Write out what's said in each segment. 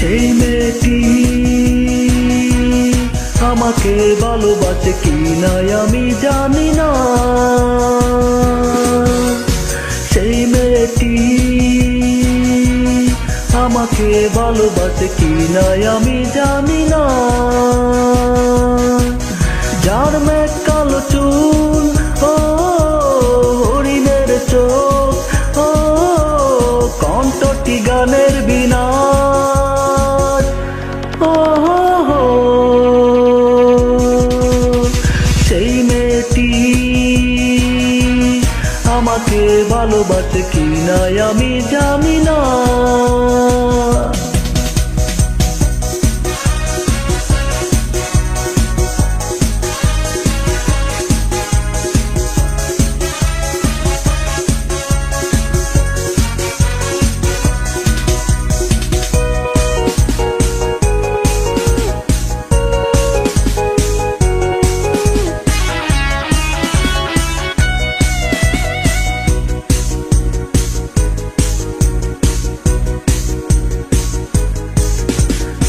সেই মেয়েটি আমাকে ভালোবাসে কি না আমি জানি না। সেই মেয়েটি আমাকে ভালোবাসে কি না আমি জানি না। যার মেঘ কালো চুল, ও হরিণের চোখ, ও কণ্ঠটি গানের বিনা, ও সেই মেয়েটি আমাকে ভালোবাসে কি না আমি জানি না।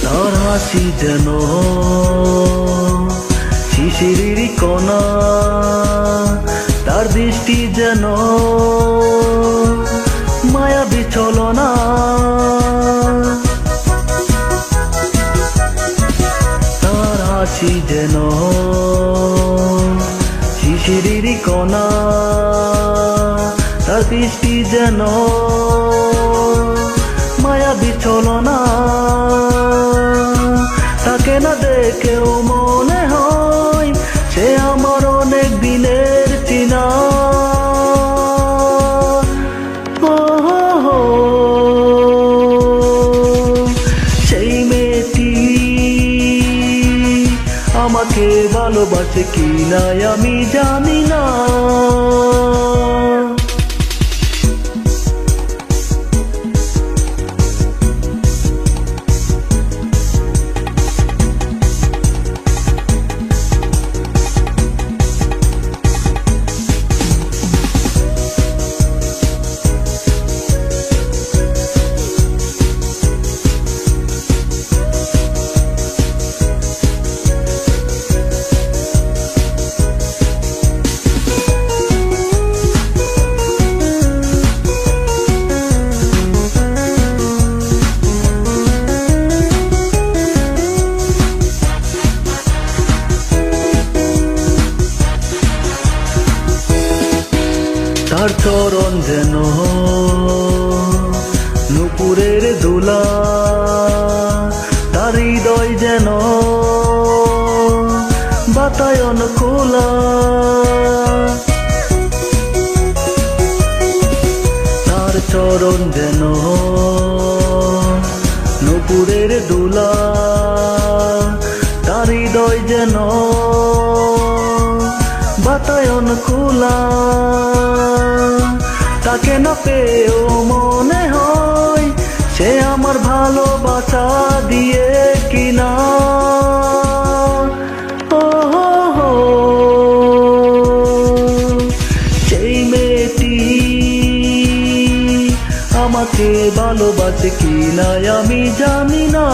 তার হাসি যেন শিশিরের কণা, তার দৃষ্টি যেন মায়াবী ছলনা। তার হাসি যেন শিশিরের কণা, তার দৃষ্টি যেন মায়াবী ছলনা। তাকে না দেখেও মনে হয় সে আমার অনেক দিনের চিনা। সেই মেয়েটি আমাকে ভালোবাসে কি না আমি জানি না। তার চরণ যেন নুপুরের দোলা, তার হৃদয় যেন বাতায়ন খোলা। তার চরণ যেন নুপুরের দোলা, তার হৃদয় যেন বাতায়ন খোলা। তাকে না পেয়েও মনে হয় সে আমার ভালোবাসা দিয়ে কিনা। সেই মেয়েটি আমাকে ভালোবাসে কি না আমি জানি না।